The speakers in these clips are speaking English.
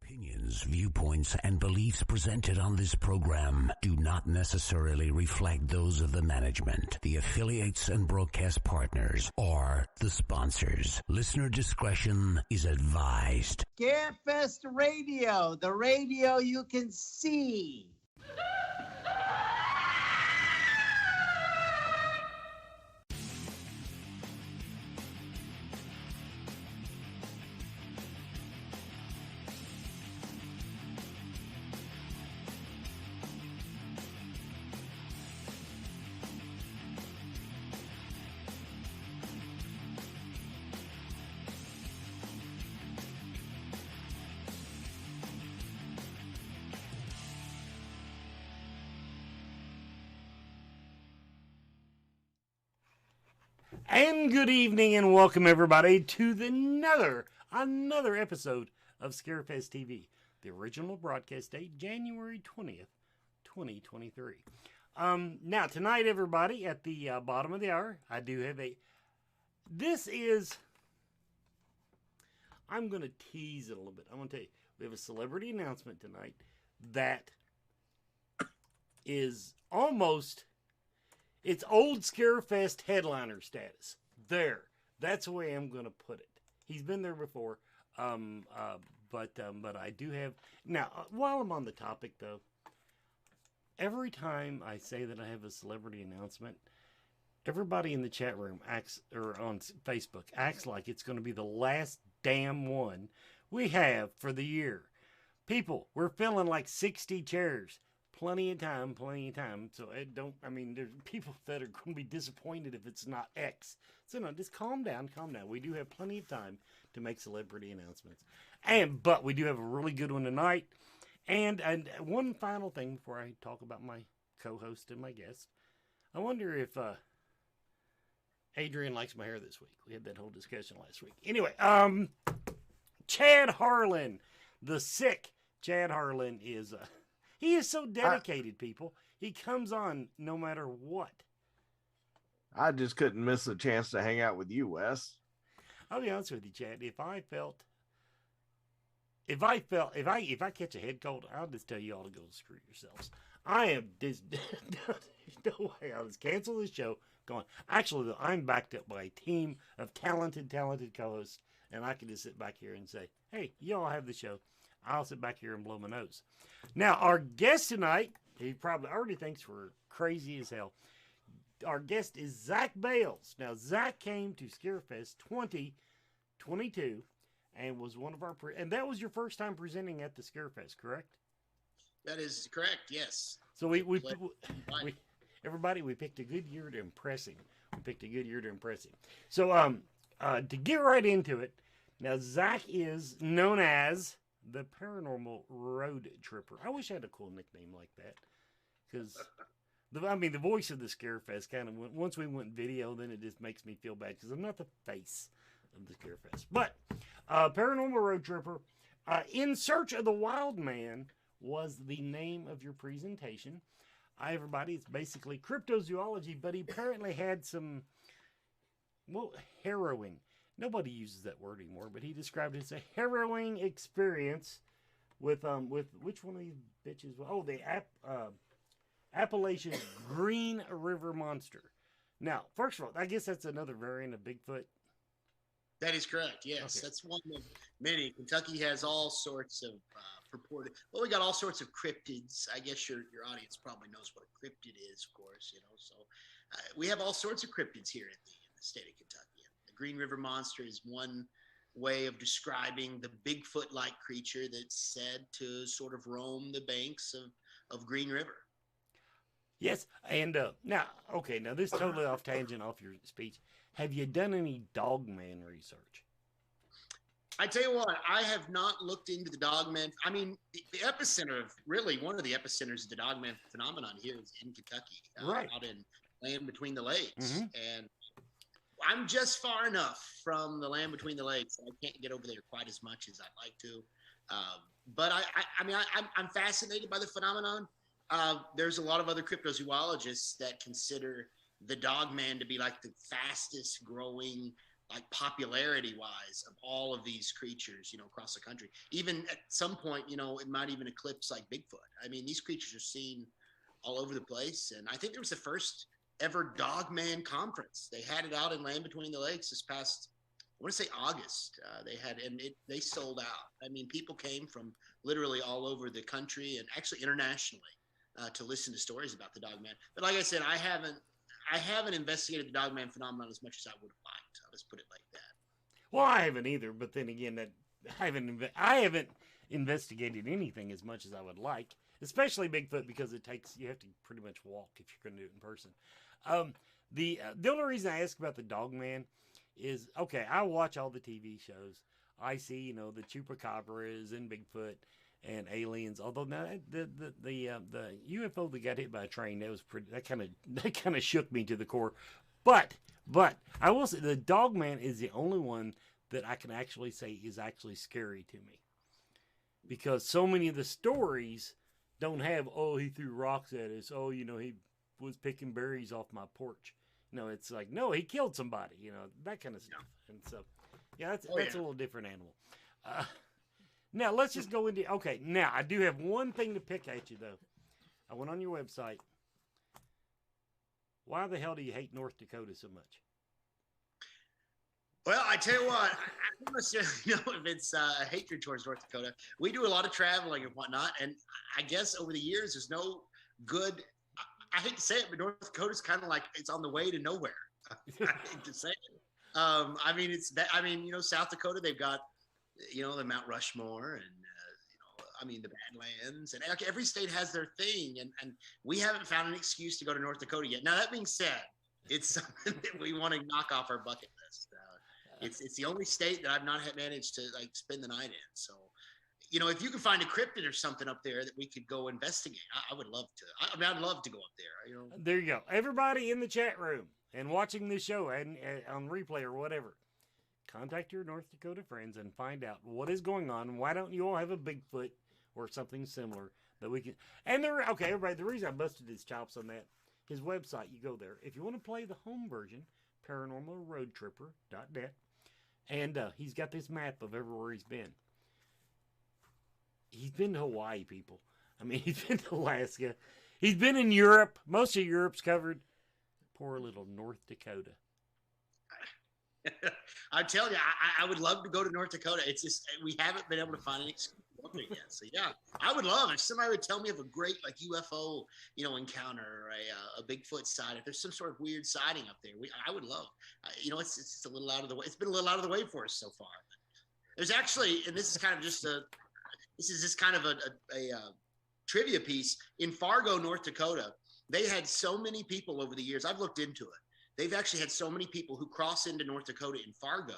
Opinions, viewpoints, and beliefs presented on this program do not necessarily reflect those of the management, the affiliates and broadcast partners, or the sponsors. Listener discretion is advised. Scarefest Radio, the radio you can see. And good evening and welcome everybody to another episode of Scarefest TV. The original broadcast date, January 20th, 2023. Now tonight everybody, at the bottom of the hour, I do have I'm going to tease it a little bit. I'm going to tell you, we have a celebrity announcement tonight that is almost... It's old Scarefest headliner status. That's the way I'm going to put it. He's been there before, but I do have... Now, while I'm on the topic, though, every time I say that I have a celebrity announcement, everybody in the chat room or on Facebook acts like it's going to be the last damn one we have for the year. People, we're filling like 60 chairs. Plenty of time. So there's people that are going to be disappointed if it's not X. So no, just calm down. We do have plenty of time to make celebrity announcements. But we do have a really good one tonight. And one final thing before I talk about my co-host and my guest. I wonder if Adrian likes my hair this week. We had that whole discussion last week. Anyway, Chad Harlan, the sick Chad Harlan is... He is so dedicated, people. He comes on no matter what. I just couldn't miss a chance to hang out with you, Wes. I'll be honest with you, Chad. If I catch a head cold, I'll just tell you all to go screw yourselves. I am just no way. I was cancel this show. Going. Actually, I'm backed up by a team of talented co-hosts, and I can just sit back here and say, "Hey, y'all have the show." I'll sit back here and blow my nose. Now, our guest tonight, he probably already thinks we're crazy as hell. Our guest is Zach Bales. Now, Zach came to Scarefest 2022 and was one of our... and that was your first time presenting at the Scarefest, correct? That is correct, yes. So everybody, we picked a good year to impress him. So, to get right into it, now, Zach is known as... the Paranormal Road Tripper. I wish I had a cool nickname like that. Because, the voice of the Scarefest kind of went... Once we went video, then it just makes me feel bad. Because I'm not the face of the Scarefest. But, Paranormal Road Tripper, In Search of the Wildman was the name of your presentation. Everybody, it's basically cryptozoology. But he apparently had some... harrowing... Nobody uses that word anymore, but he described it as a harrowing experience with which one of these bitches? Oh, the Appalachian Green River Monster. Now, first of all, I guess that's another variant of Bigfoot. That is correct. Yes, okay. That's one of many. Kentucky has all sorts of purported. Well, we got all sorts of cryptids. I guess your audience probably knows what a cryptid is, of course. So we have all sorts of cryptids here in the state of Kentucky. Green River Monster is one way of describing the Bigfoot-like creature that's said to sort of roam the banks of Green River. Yes, and now this is totally off tangent off your speech. Have you done any Dogman research? I tell you what, I have not looked into the Dogman. I mean, the epicenter of one of the epicenters of the Dogman phenomenon here is in Kentucky, right out in Land Between the Lakes, mm-hmm. And I'm just far enough from the Land Between the Lakes. I can't get over there quite as much as I'd like to. But I'm fascinated by the phenomenon. There's a lot of other cryptozoologists that consider the Dogman to be like the fastest growing like popularity wise of all of these creatures, across the country. Even at some point, it might even eclipse like Bigfoot. I mean, these creatures are seen all over the place. And I think there was the first ever Dogman conference. They had it out in Land Between the Lakes this past, I want to say August. They sold out. I mean, people came from literally all over the country and actually internationally to listen to stories about the Dogman. But like I said, I haven't investigated the Dogman phenomenon as much as I would have liked. Let's put it like that. Well, I haven't either. But then again, that I haven't investigated anything as much as I would like, especially Bigfoot, because you have to pretty much walk if you're going to do it in person. The only reason I ask about the Dogman is, okay, I watch all the TV shows. I see, the chupacabras and Bigfoot and aliens. Although now the UFO that got hit by a train, that kind of shook me to the core. But I will say the Dogman is the only one that I can actually say is actually scary to me, because so many of the stories don't have, oh, he threw rocks at us, oh, he was picking berries off my porch. It's like, no, he killed somebody, that kind of stuff. And so, yeah, that's a little different animal. Now, let's just go into, okay, now, I do have one thing to pick at you, though. I went on your website. Why the hell do you hate North Dakota so much? Well, I tell you what, I don't necessarily know if it's hatred towards North Dakota. We do a lot of traveling and whatnot, and I guess over the years, there's no good, I hate to say it, but North Dakota's kind of like it's on the way to nowhere. I hate to say it. South Dakota, they've got, the Mount Rushmore and, the Badlands, and every state has their thing, and we haven't found an excuse to go to North Dakota yet. Now, that being said, it's something that we want to knock off our bucket list. It's the only state that I've not managed to spend the night in. So, if you can find a cryptid or something up there that we could go investigate, I would love to. I'd love to go up there. There you go. Everybody in the chat room and watching this show and on replay or whatever, contact your North Dakota friends and find out what is going on. Why don't you all have a Bigfoot or something similar that we can? And okay, everybody. The reason I busted his chops on that, his website. You go there if you want to play the home version, paranormalroadtripper.net. And he's got this map of everywhere he's been. He's been to Hawaii, people. I mean, he's been to Alaska. He's been in Europe. Most of Europe's covered. Poor little North Dakota. I tell you, I would love to go to North Dakota. It's just we haven't been able to find an excuse to go there yet. So yeah, I would love if somebody would tell me of a great UFO, encounter or a Bigfoot sighting. If there's some sort of weird sighting up there, I would love. It's a little out of the way. It's been a little out of the way for us so far. There's actually, and this is kind of just a trivia piece in Fargo, North Dakota. They had so many people over the years. I've looked into it. They've actually had so many people who cross into North Dakota in Fargo,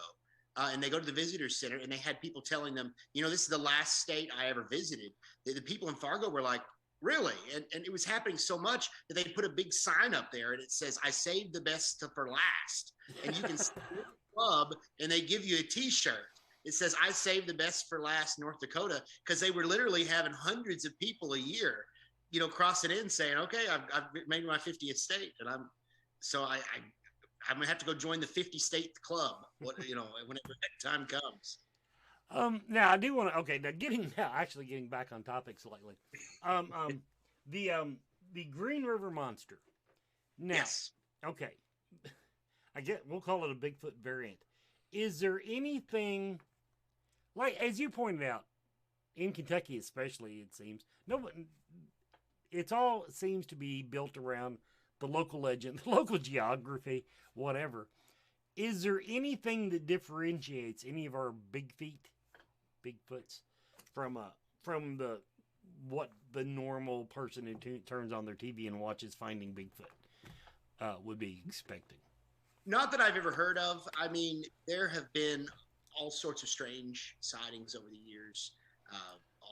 and they go to the visitor center, and they had people telling them, this is the last state I ever visited. The people in Fargo were like, really? And it was happening so much that they put a big sign up there, and it says, I saved the best for last. And you can see the club, and they give you a T-shirt. It says, I saved the best for last, North Dakota, because they were literally having hundreds of people a year, crossing in saying, okay, I've made my 50th state, and I'm gonna have to go join the 50 state club. Whenever that time comes. Now I do want to. Okay, now getting back on topic slightly. The Green River Monster. Now, yes. Okay. We'll call it a Bigfoot variant. Is there anything like, as you pointed out, in Kentucky especially, it seems it's all seems to be built around the local legend, the local geography, whatever. Is there anything that differentiates any of our Bigfoots from what the normal person who turns on their TV and watches Finding Bigfoot would be expecting? Not that I've ever heard of. I mean, there have been all sorts of strange sightings over the years.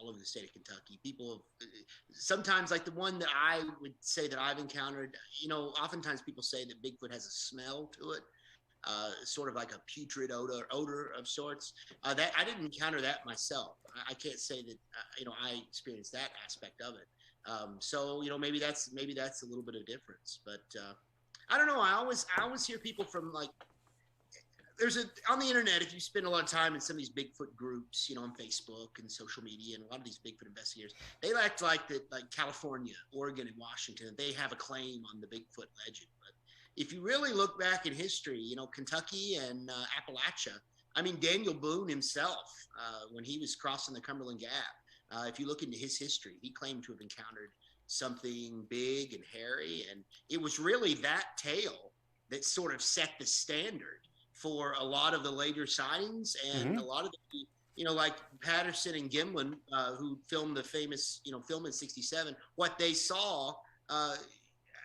All over the state of Kentucky. People have, sometimes, like the one that I would say that I've encountered, oftentimes people say that Bigfoot has a smell to it, sort of like a putrid odor of sorts. That I didn't encounter that myself. I can't say that, I experienced that aspect of it. So, maybe that's a little bit of difference, but I don't know. I always hear people from on the internet, if you spend a lot of time in some of these Bigfoot groups, on Facebook and social media, and a lot of these Bigfoot investigators, they act like California, Oregon, and Washington, they have a claim on the Bigfoot legend. But if you really look back in history, Kentucky and Appalachia, I mean, Daniel Boone himself, when he was crossing the Cumberland Gap, if you look into his history, he claimed to have encountered something big and hairy. And it was really that tale that sort of set the standard for a lot of the later sightings and a lot of the, like Patterson and Gimlin, who filmed the famous, film in '67, what they saw,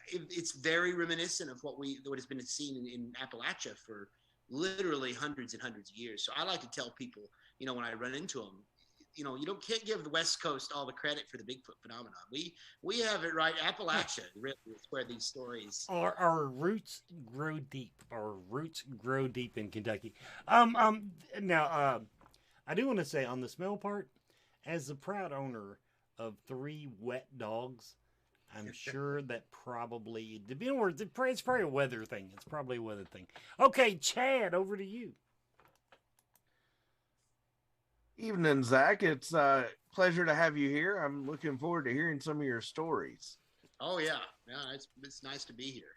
it's very reminiscent of what has been seen in Appalachia for literally hundreds and hundreds of years. So I like to tell people, when I run into them, you can't give the West Coast all the credit for the Bigfoot phenomenon. We have it right. Appalachia really is where these stories. Our roots grow deep. Our roots grow deep in Kentucky. Now, I do want to say on the smell part, as the proud owner of 3 wet dogs, I'm sure that probably, it's probably a weather thing. It's probably a weather thing. Okay, Chad, over to you. Evening, Zach. It's a pleasure to have you here. I'm looking forward to hearing some of your stories. Oh, yeah. It's nice to be here.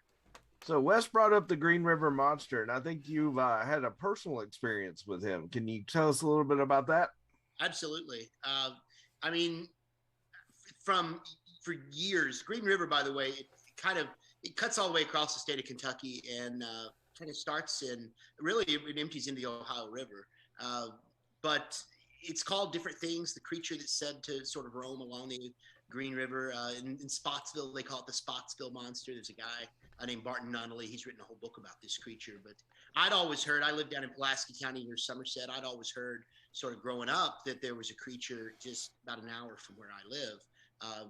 So Wes brought up the Green River Monster, and I think you've had a personal experience with him. Can you tell us a little bit about that? Absolutely. I mean, for years, Green River, by the way, it cuts all the way across the state of Kentucky and kind of starts it empties into the Ohio River. But it's called different things. The creature that's said to sort of roam along the Green River. In Spotsville, they call it the Spotsville Monster. There's a guy named Barton Nunnally. He's written a whole book about this creature. But I'd always heard, I lived down in Pulaski County near Somerset. I'd always heard sort of growing up that there was a creature just about an hour from where I live,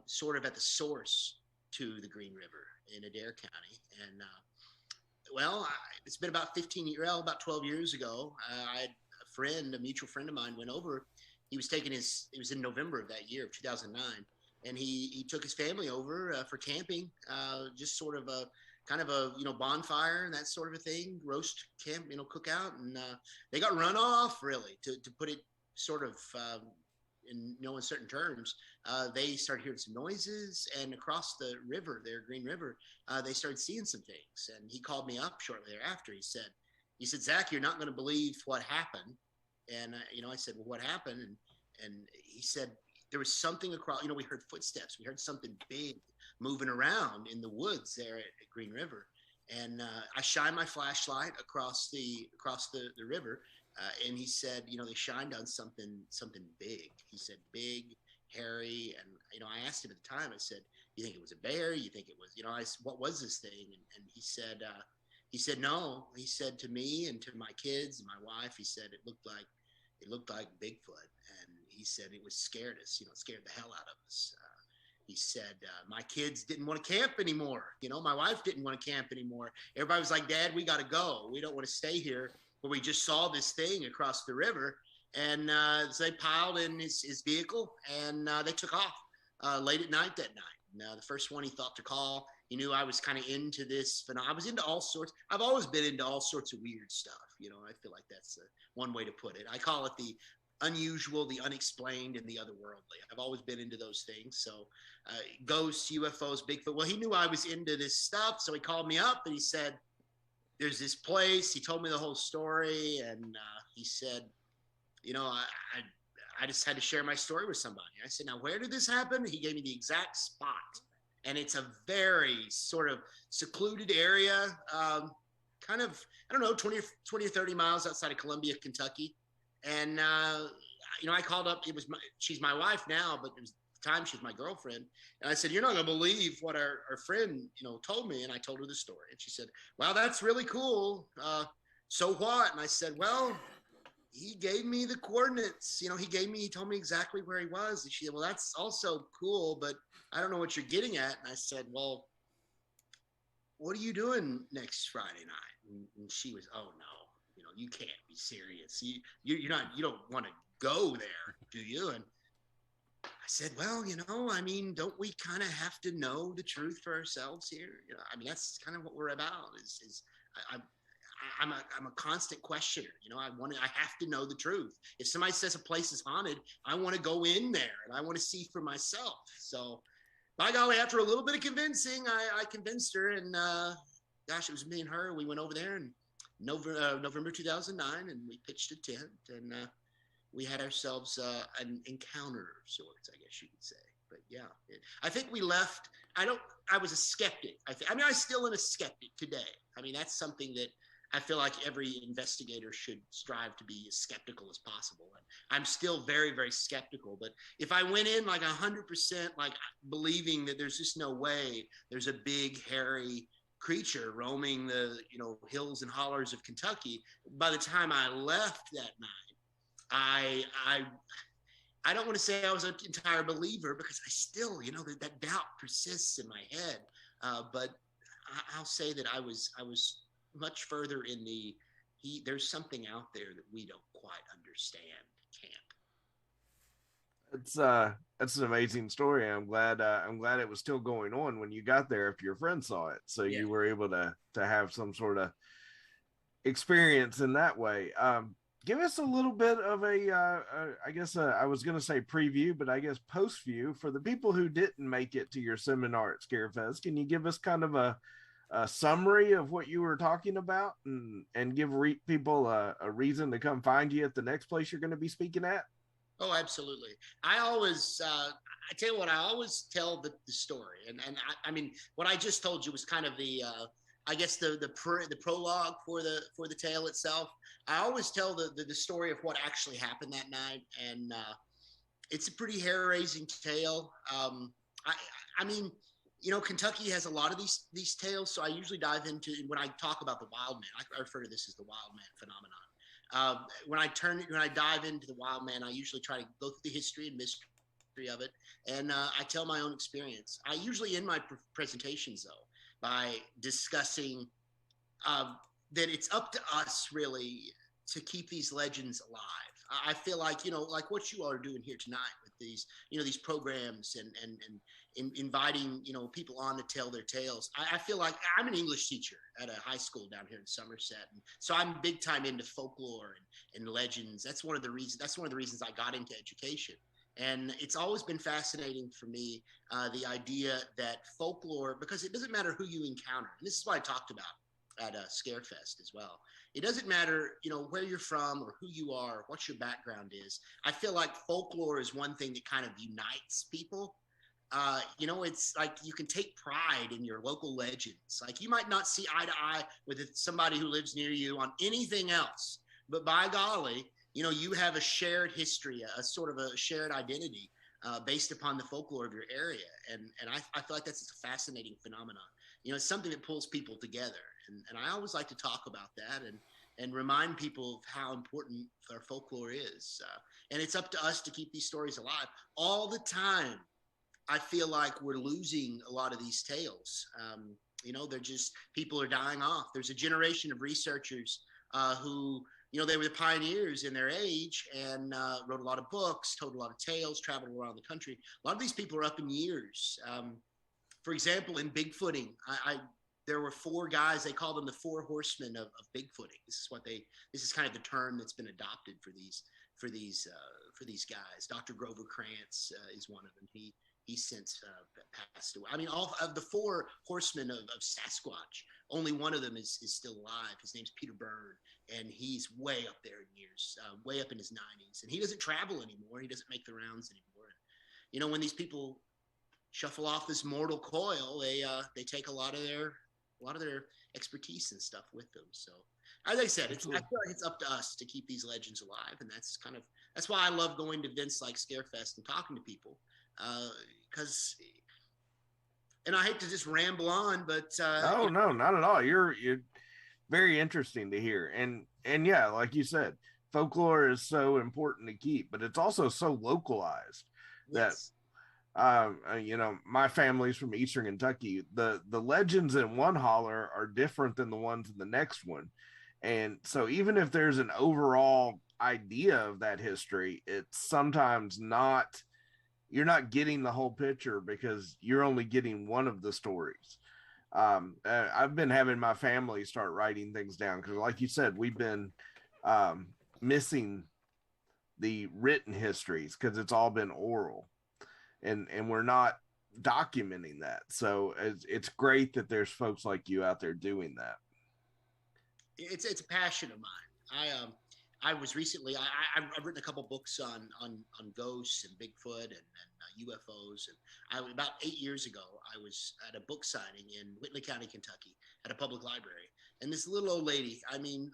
sort of at the source to the Green River in Adair County. And it's been about 12 years ago. I had a mutual friend of mine went over. He was it was in November of that year of 2009. And he took his family over for camping, just sort of a kind of a, bonfire and that sort of a thing, roast camp, cookout. And they got run off, really, to put it sort of in certain terms. They started hearing some noises, and across the river there, Green River, they started seeing some things. And he called me up shortly thereafter. He said, Zach, you're not going to believe what happened. And, I said, well, what happened? And he said, there was something across, we heard footsteps. We heard something big moving around in the woods there at Green River. And I shined my flashlight across the river. And he said, they shined on something big. He said, big, hairy. And, I asked him at the time, I said, you think it was a bear? You think it was, what was this thing? And he said, no. He said to me and to my kids and my wife, he said it looked like Bigfoot. And he said it scared us, it scared the hell out of us. He said, my kids didn't want to camp anymore. My wife didn't want to camp anymore. Everybody was like, Dad, we got to go. We don't want to stay here. But we just saw this thing across the river. And so they piled in his vehicle and they took off late at night that night. Now, the first one he thought to call, he knew I was kind of into this. I was into all sorts. I've always been into all sorts of weird stuff. I feel like that's one way to put it. I call it the unusual, the unexplained, and the otherworldly. I've always been into those things. So ghosts, UFOs, Bigfoot. Well, he knew I was into this stuff. So he called me up and he said, there's this place. He told me the whole story. And he said, I just had to share my story with somebody. I said, now, where did this happen? He gave me the exact spot. And it's a very sort of secluded area, kind of, 20 or 30 miles outside of Columbia, Kentucky. And, I called up, she's my wife now, but it was the time she was my girlfriend. And I said, you're not going to believe what our friend, told me. And I told her the story. And she said, wow, that's really cool. So what? And I said, well, he gave me the coordinates. He told me exactly where he was. And she said, well, that's also cool, but I don't know what you're getting at. And I said, well, what are you doing next Friday night? And she was, oh no, you can't be serious. You don't want to go there, do you? And I said, well, don't we kind of have to know the truth for ourselves here? That's kind of what we're about I'm a constant questioner. I have to know the truth. If somebody says a place is haunted, I want to go in there and I want to see for myself. So, by golly, after a little bit of convincing, I convinced her, and gosh, it was me and her. We went over there in November 2009, and we pitched a tent, and we had ourselves an encounter of sorts, I guess you could say. But yeah, I think we left. I was a skeptic. I still am a skeptic today. I mean, that's something that I feel like every investigator should strive to be as skeptical as possible. And I'm still very, very skeptical. But if I went in like 100%, like believing that there's just no way there's a big, hairy creature roaming the hills and hollers of Kentucky, by the time I left that night, I don't want to say I was an entire believer, because I still, that doubt persists in my head. But I'll say that I was much further in there's something out there that we don't quite understand camp. That's an amazing story. I'm glad it was still going on when you got there, if your friend saw it. So yeah, you were able to have some sort of experience in that way. Give us a little bit of I guess I was going to say preview, but I guess post view for the people who didn't make it to your seminar at Scarefest. Can you give us kind of a summary of what you were talking about, and give people a reason to come find you at the next place you're going to be speaking at? Oh, absolutely. I always, I tell you what, I always tell the story. And I mean, what I just told you was kind of the, I guess the prologue for the tale itself. I always tell the story of what actually happened that night. And it's a pretty hair-raising tale. I mean, Kentucky has a lot of these tales. So I usually dive into, when I talk about the Wildman, I refer to this as the Wildman phenomenon. When I dive into the Wildman, I usually try to go through the history and mystery of it, and I tell my own experience. I usually end my presentations, though, by discussing that it's up to us, really, to keep these legends alive. I feel like, like what you all are doing here tonight with these, these programs and inviting, people on to tell their tales. I feel like I'm an English teacher at a high school down here in Somerset. And so I'm big time into folklore and legends. That's one of the reasons I got into education. And it's always been fascinating for me, the idea that folklore, because it doesn't matter who you encounter. And this is what I talked about at Scarefest as well. It doesn't matter, where you're from or who you are, what your background is. I feel like folklore is one thing that kind of unites people. It's like you can take pride in your local legends. Like, you might not see eye to eye with somebody who lives near you on anything else, but by golly, you have a shared history, a sort of a shared identity based upon the folklore of your area. And I feel like that's a fascinating phenomenon. It's something that pulls people together. And I always like to talk about that and remind people of how important our folklore is. And it's up to us to keep these stories alive. All the time, I feel like we're losing a lot of these tales. They're just, people are dying off. There's a generation of researchers who, they were the pioneers in their age and wrote a lot of books, told a lot of tales, traveled around the country. A lot of these people are up in years. For example, in Bigfooting, there were 4 guys. They call them the 4 horsemen of Bigfooting. This is kind of the term that's been adopted for these guys. Dr. Grover Krantz is one of them. He's since passed away. I mean, all of the 4 horsemen of Sasquatch, only one of them is still alive. His name's Peter Byrne, and he's way up there in years, way up in his 90s. And he doesn't travel anymore. He doesn't make the rounds anymore. When these people shuffle off this mortal coil, they take a lot of their expertise and stuff with them. So, as I said, I feel like it's up to us to keep these legends alive, and that's why I love going to events like Scarefest and talking to people. Because, and I hate to just ramble on, but no, not at all. You're very interesting to hear, and yeah, like you said, folklore is so important to keep, but it's also so localized that. My family's from Eastern Kentucky. The legends in one holler are different than the ones in the next one, and so even if there's an overall idea of that history, it's sometimes not. You're not getting the whole picture because you're only getting one of the stories. I've been having my family start writing things down because, like you said, we've been missing the written histories because it's all been oral, and we're not documenting that. So it's great that there's folks like you out there doing that. It's a passion of mine. I was recently I've written a couple books on ghosts and Bigfoot and UFOs, and about 8 years ago I was at a book signing in Whitley County, Kentucky, at a public library, and this little old lady, I mean,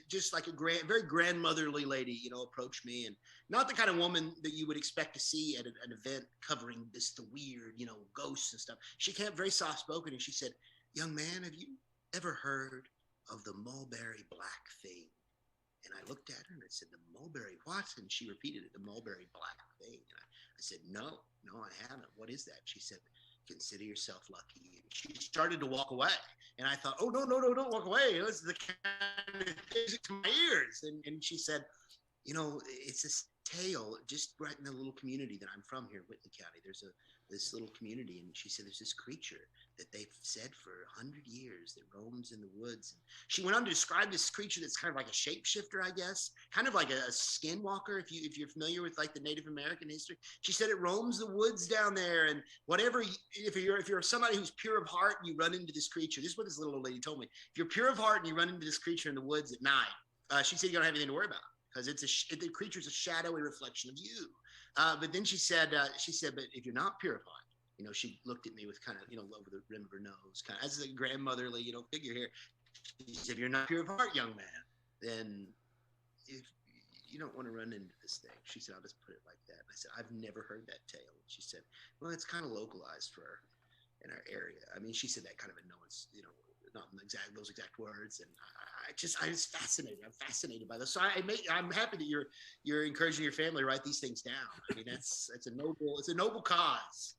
just like a very grandmotherly lady, approached me, and not the kind of woman that you would expect to see at an event covering the weird, ghosts and stuff. She came very soft spoken, and she said, "Young man, have you ever heard of the mulberry black thing?" And I looked at her and I said, "The mulberry what?" And she repeated it, "The mulberry black thing." And I said, no, I haven't. What is that? She said, "Consider yourself lucky." And she started to walk away. And I thought, oh, no, don't walk away. This is the kind of music to my ears. And she said, it's this tale just right in the little community that I'm from here in Whitley County. There's this little community, and she said there's this creature that they've said for 100 years that roams in the woods. And she went on to describe this creature that's kind of like a shapeshifter, I guess, kind of like a skinwalker. If you're familiar with like the Native American history, she said it roams the woods down there, and whatever. If you're somebody who's pure of heart, and you run into this creature. This is what this little old lady told me. If you're pure of heart and you run into this creature in the woods at night, she said you don't have anything to worry about, because the creature's a shadowy reflection of you. But then she said, but if you're not pure of heart, she looked at me with kind of, over the rim of her nose, kind of as a grandmotherly, figure here. She said, if you're not pure of heart, young man, then if you don't want to run into this thing. She said, I'll just put it like that. And I said, I've never heard that tale. And she said, well, it's kind of localized in our area. I mean, she said that kind of in not in those exact words. And I was fascinated. I'm fascinated by this. So I'm happy that you're encouraging your family to write these things down. I mean, it's a noble cause.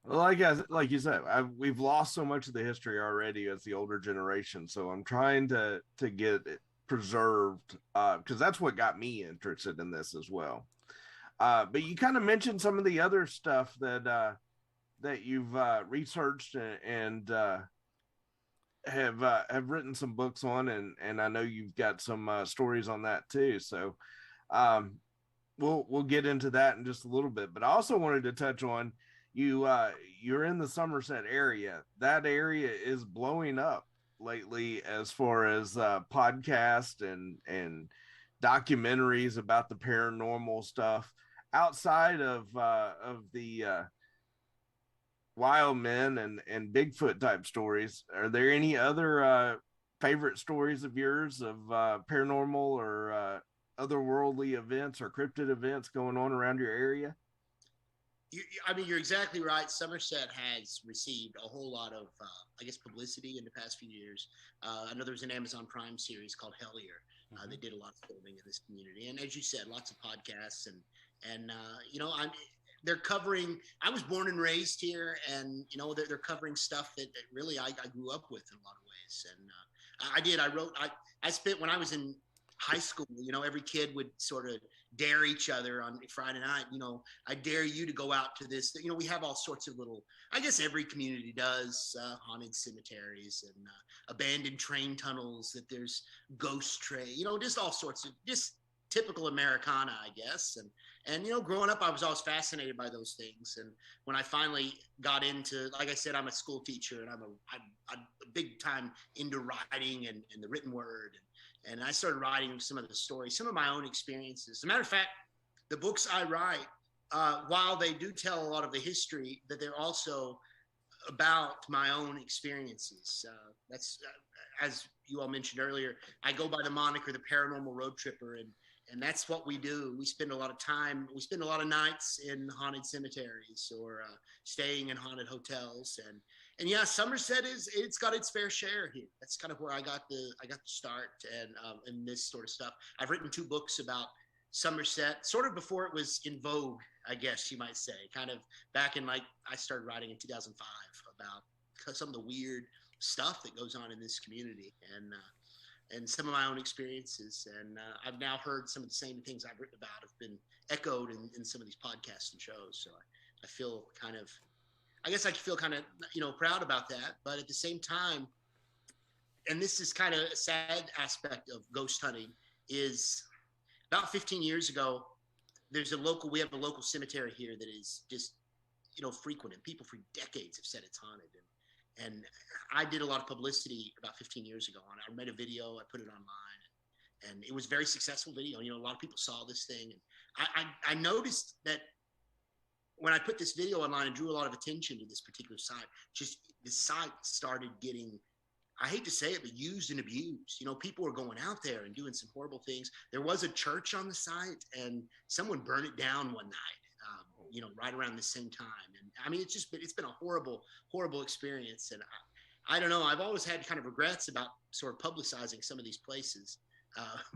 Well, like you said, we've lost so much of the history already as the older generation. So I'm trying to get it preserved because that's what got me interested in this as well. But you kind of mentioned some of the other stuff that you've researched and have written some books on, and I know you've got some stories on that too. So we'll get into that in just a little bit. But I also wanted to touch on you're in the Somerset area. That area is blowing up lately as far as podcasts and documentaries about the paranormal stuff outside of the Wildman and Bigfoot type stories. Are there any other favorite stories of yours of paranormal or otherworldly events or cryptid events going on around your area? You're exactly right. Somerset has received a whole lot of, publicity in the past few years. I know there's an Amazon Prime series called Hellier. They did a lot of filming in this community, and as you said, lots of podcasts and they're covering. I was born and raised here, and they're covering stuff that really I grew up with in a lot of ways. And I spent when I was in high school, every kid would sort of dare each other on Friday night. I dare you to go out to this. We have all sorts of little, I guess every community does, haunted cemeteries and abandoned train tunnels, that there's ghost train, just all sorts of just typical Americana, I guess. And growing up, I was always fascinated by those things. And when I finally got into, like I said, I'm a school teacher, and I'm a big time into writing and the written word. And I started writing some of the stories, some of my own experiences. As a matter of fact, the books I write, while they do tell a lot of the history, that they're also about my own experiences. That's as you all mentioned earlier, I go by the moniker, the Paranormal Road Tripper, and that's what we do. We spend a lot of nights in haunted cemeteries or staying in haunted hotels. And yeah, Somerset it's got its fair share here. That's kind of where I got the start and this sort of stuff. I've written 2 books about Somerset, sort of before it was in vogue, I guess you might say, kind of back in I started writing in 2005 about some of the weird stuff that goes on in this community and some of my own experiences. And I've now heard some of the same things I've written about have been echoed in some of these podcasts and shows. So I feel kind of I guess I feel kind of, proud about that. But at the same time, and this is kind of a sad aspect of ghost hunting, is about 15 years ago, we have a local cemetery here that is just, frequent, and people for decades have said it's haunted. And I did a lot of publicity about 15 years ago on it. I made a video, I put it online, and it was a very successful video. A lot of people saw this thing. And I noticed that when I put this video online and drew a lot of attention to this particular site, just the site started getting, I hate to say it, but used and abused. People were going out there and doing some horrible things. There was a church on the site, and someone burned it down one night, right around the same time. And I mean, it's been a horrible, horrible experience. And I don't know. I've always had kind of regrets about sort of publicizing some of these places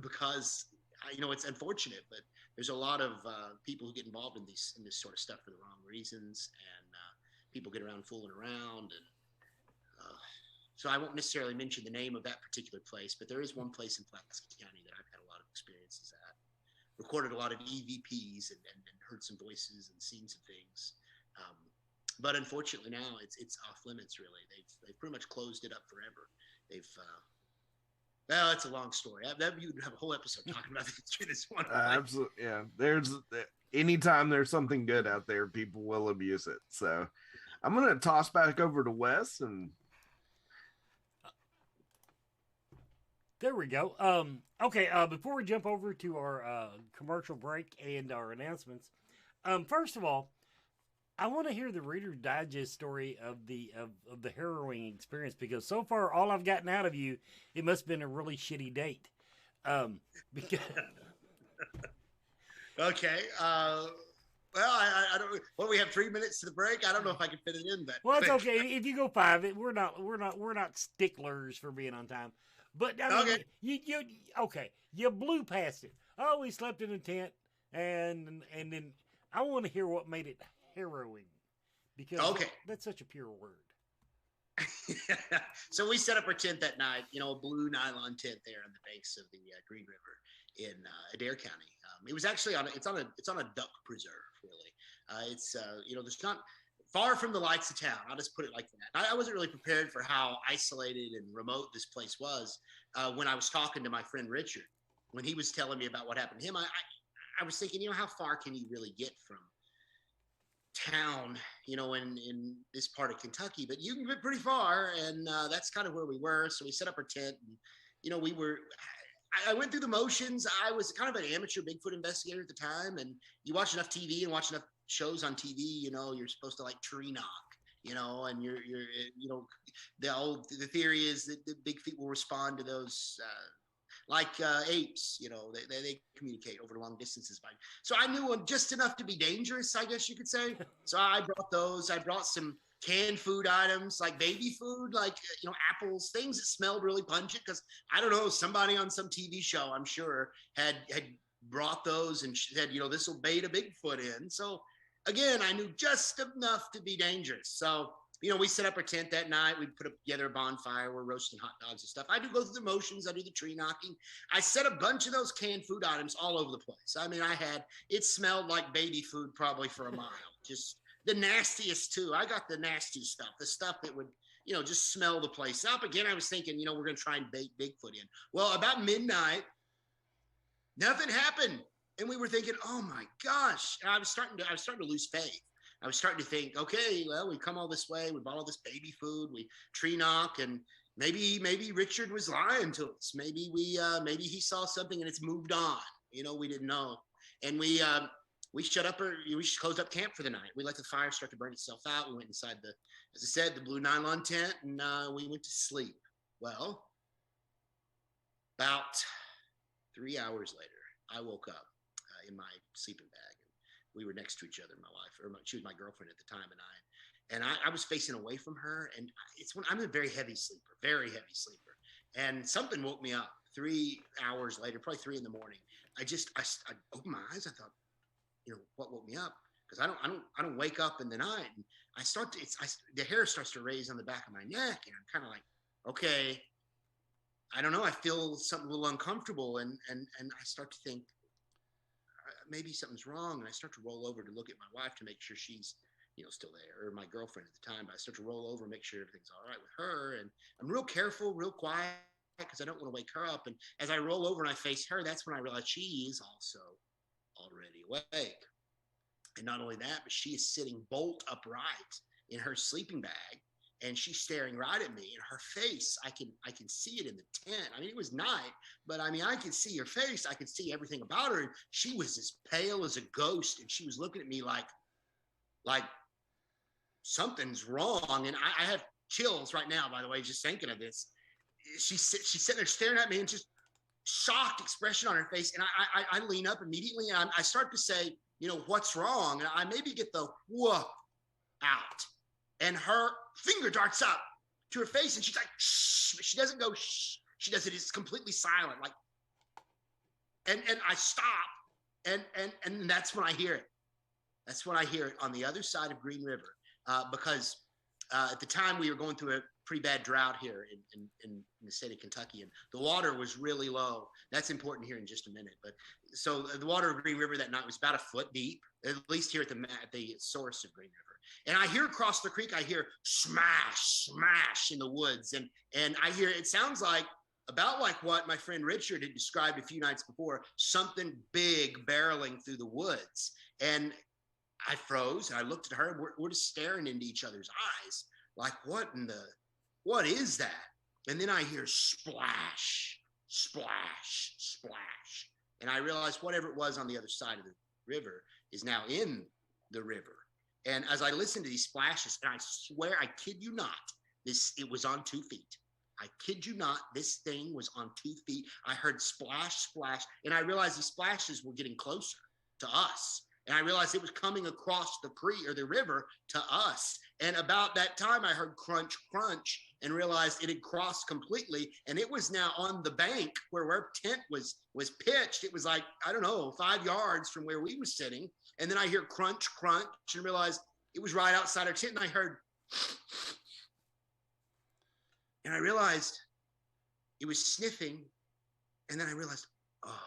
because, it's unfortunate, but there's a lot of people who get involved in this sort of stuff for the wrong reasons, and people get around fooling around. And so I won't necessarily mention the name of that particular place, but there is one place in Pulaski County that I've had a lot of experiences at. Recorded a lot of EVPs and heard some voices and seen some things. But unfortunately now it's off limits, really. They've pretty much closed it up forever. Well, it's a long story. You'd have a whole episode talking about the history of this one. Absolutely, yeah. Anytime there's something good out there, people will abuse it. So I'm going to toss back over to Wes and. There we go. Okay, before we jump over to our commercial break and our announcements, first of all, I want to hear the Reader's Digest story of the harrowing experience, because so far all I've gotten out of you, it must have been a really shitty date. Because okay. Well, I don't. Well, we have 3 minutes to the break. I don't know if I can fit it in. But well, it's okay if you go 5. We're not sticklers for being on time. But I mean, okay. You blew past it. Oh, we slept in a tent, and then I want to hear what made it harrowing, because that's such a pure word. So we set up our tent that night, a blue nylon tent there on the banks of the Green River in Adair County. It was actually on a duck preserve, really. There's not far from the lights of town. I'll just put it like that. I wasn't really prepared for how isolated and remote this place was when I was talking to my friend Richard, when he was telling me about what happened to him. I was thinking, how far can you really get from town, in this part of Kentucky? But you can get pretty far, and that's kind of where we were. So we set up our tent, and I went through the motions. I was kind of an amateur Bigfoot investigator at the time, and you watch enough TV and watch enough shows on TV, you're supposed to like tree knock, and you're the theory is that the big feet will respond to those like apes, they communicate over long distances. So I knew just enough to be dangerous, I guess you could say. So I brought those. I brought some canned food items like baby food, like apples, things that smelled really pungent, because I don't know, somebody on some TV show, I'm sure, had brought those and said, this will bait a Bigfoot in. So again, I knew just enough to be dangerous. So we set up our tent that night. We put together a bonfire. We're roasting hot dogs and stuff. I do go through the motions. I do the tree knocking. I set a bunch of those canned food items all over the place. I mean, it smelled like baby food probably for a mile. Just the nastiest too. I got the nasty stuff, the stuff that would, just smell the place up. Again, I was thinking, we're going to try and bait Bigfoot in. Well, about midnight, nothing happened. And we were thinking, oh my gosh. And I was starting to lose faith. I was starting to think, okay, well, we come all this way. We bought all this baby food. We tree knock, and maybe Richard was lying to us. Maybe maybe he saw something and it's moved on. We didn't know. And we closed up camp for the night. We let the fire start to burn itself out. We went inside as I said, the blue nylon tent, and we went to sleep. Well, about 3 hours later, I woke up in my sleeping bag. We were next to each other, my wife, she was my girlfriend at the time, and I was facing away from her. And I'm a very heavy sleeper, and something woke me up 3 hours later, probably 3 a.m. I opened my eyes. I thought, what woke me up? Because I don't wake up in the night, and the hair starts to raise on the back of my neck, and I'm kind of like, okay, I don't know. I feel something a little uncomfortable, and I start to think, maybe something's wrong. And I start to roll over to look at my wife to make sure she's still there, or my girlfriend at the time. But I start to roll over, make sure everything's all right with her, and I'm real careful, real quiet, because I don't want to wake her up. And as I roll over and I face her, that's when I realize she is also already awake. And not only that, but she is sitting bolt upright in her sleeping bag, and she's staring right at me. And her face, I can see it in the tent. I mean, it was night, but I mean, I could see her face. I could see everything about her. And she was as pale as a ghost, and she was looking at me like something's wrong. And I have chills right now, by the way, just thinking of this. She's sitting there staring at me, and just shocked expression on her face. And I lean up immediately, and I start to say, what's wrong? And I maybe get the whoa out, and her finger darts up to her face, and she's like, shh. She doesn't go shh. She does it. It's completely silent. Like, and I stop, and that's when I hear it. That's when I hear it on the other side of Green River, because at the time we were going through a pretty bad drought here in the state of Kentucky, and the water was really low. That's important here in just a minute. But so the water of Green River that night was about a foot deep, at least here at the source of Green River. And I hear across the creek, I hear smash, smash in the woods, and I hear it sounds like about like what my friend Richard had described a few nights before, something big barreling through the woods. And I froze, and I looked at her, and we're just staring into each other's eyes, like, what is that? And then I hear splash, splash, splash. And I realized whatever it was on the other side of the river is now in the river. And as I listened to these splashes, and I swear, I kid you not, it was on 2 feet. I kid you not, this thing was on 2 feet. I heard splash, splash, and I realized these splashes were getting closer to us. And I realized it was coming across the creek or the river to us. And about that time, I heard crunch, crunch, and realized it had crossed completely. And it was now on the bank where our tent was pitched. It was like, I don't know, 5 yards from where we were sitting. And then I hear crunch, crunch, and realized it was right outside our tent. And I heard, and I realized it was sniffing. And then I realized, oh,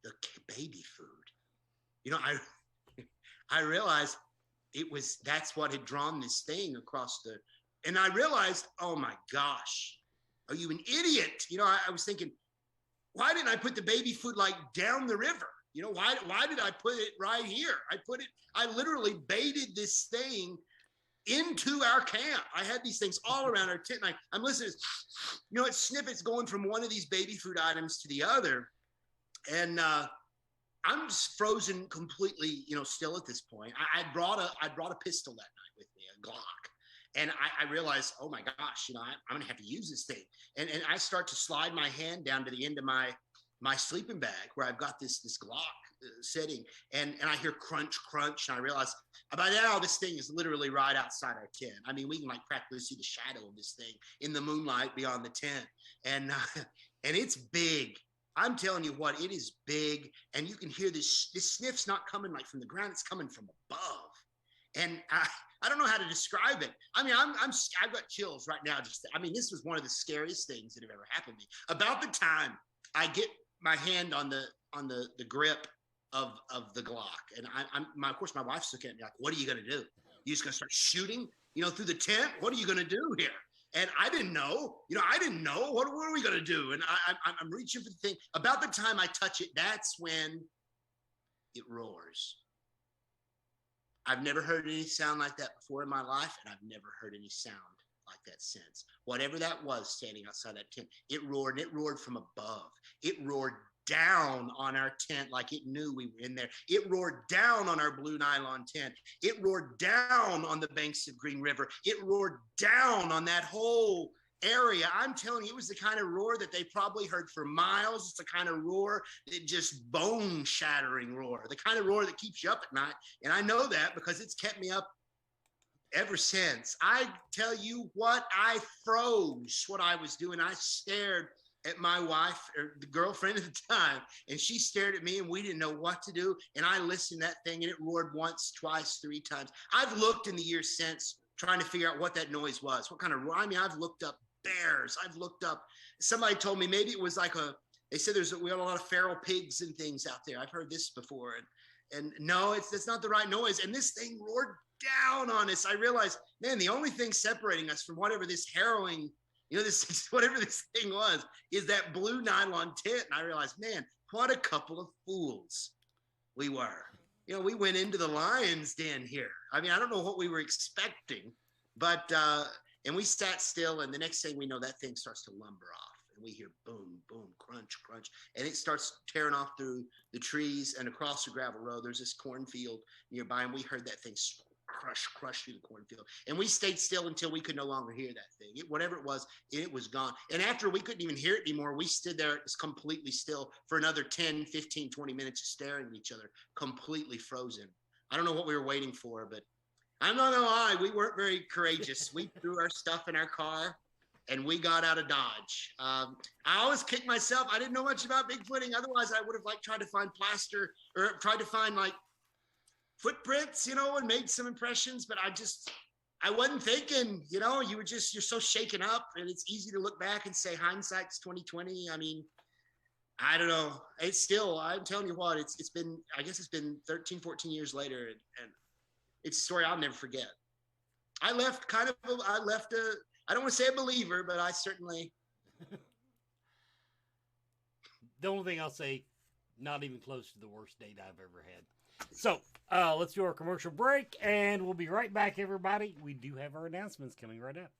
no, the baby food. I realized that's what had drawn this thing across and I realized, oh my gosh, are you an idiot? I was thinking, why didn't I put the baby food like down the river? Why did I put it right here? I literally baited this thing into our camp. I had these things all around our tent, and I'm listening, it's snippets going from one of these baby food items to the other. And, I'm just frozen completely, still at this point. I brought a pistol that night with me, a Glock. And I realized, oh my gosh, I'm going to have to use this thing. And I start to slide my hand down to the end of my sleeping bag where I've got this Glock sitting. And I hear crunch, crunch. And I realize by now this thing is literally right outside our tent. I mean, we can like practically see the shadow of this thing in the moonlight beyond the tent. And it's big. I'm telling you what, it is big, and you can hear this sniff's not coming like from the ground, it's coming from above. And I don't know how to describe it. I mean, I've got chills right now. This was one of the scariest things that have ever happened to me. About the time I get my hand on the grip of the Glock, and of course my wife's looking at me like, what are you going to do? You just going to start shooting, through the tent? What are you going to do here? And I didn't know, what are we going to do? And I'm reaching for the thing. About the time I touch it, that's when it roars. I've never heard any sound like that before in my life, and I've never heard any sound like that since. Whatever that was standing outside that tent, it roared, and it roared from above. It roared down on our tent like it knew we were in there. It roared down on our blue nylon tent. It roared down on the banks of Green River. It roared down on that whole area. I'm telling you, it was the kind of roar that they probably heard for miles. It's the kind of roar that just bone-shattering roar, the kind of roar that keeps you up at night. And I know that because it's kept me up ever since. I tell you what, I froze what I was doing. I stared at my wife, or the girlfriend at the time, and she stared at me, and we didn't know what to do. And I listened to that thing, and it roared once, twice, 3 times. I've looked in the years since trying to figure out what that noise was, what kind of roar. I mean, I've looked up bears. I've looked up, somebody told me maybe it was like they said we have a lot of feral pigs and things out there. I've heard this before. And no, it's not the right noise. And this thing roared down on us. I realized, man, the only thing separating us from whatever this harrowing, this whatever this thing was, is that blue nylon tent. And I realized, man, what a couple of fools we were. We went into the lion's den here. I mean, I don't know what we were expecting, but and we sat still, and the next thing we know, that thing starts to lumber off. And we hear boom, boom, crunch, crunch. And it starts tearing off through the trees and across the gravel road. There's this cornfield nearby, and we heard that thing crush through the cornfield. And we stayed still until we could no longer hear that thing. Whatever it was gone. And after we couldn't even hear it anymore, we stood there completely still for another 10, 15, 20 minutes staring at each other, completely frozen. I don't know what we were waiting for, but I'm not going to lie, we weren't very courageous. We threw our stuff in our car, and we got out of Dodge. I always kick myself. I didn't know much about Bigfooting. Otherwise, I would have tried to find plaster or tried to find footprints, and made some impressions. But I wasn't thinking. You're so shaken up, and it's easy to look back and say hindsight's 2020. I mean, I don't know. It's still. I'm telling you what. It's been. I guess it's been 13, 14 years later, and it's a story I'll never forget. I left I don't want to say a believer, but I certainly. The only thing I'll say, not even close to the worst date I've ever had. So, let's do our commercial break, and we'll be right back, everybody. We do have our announcements coming right up.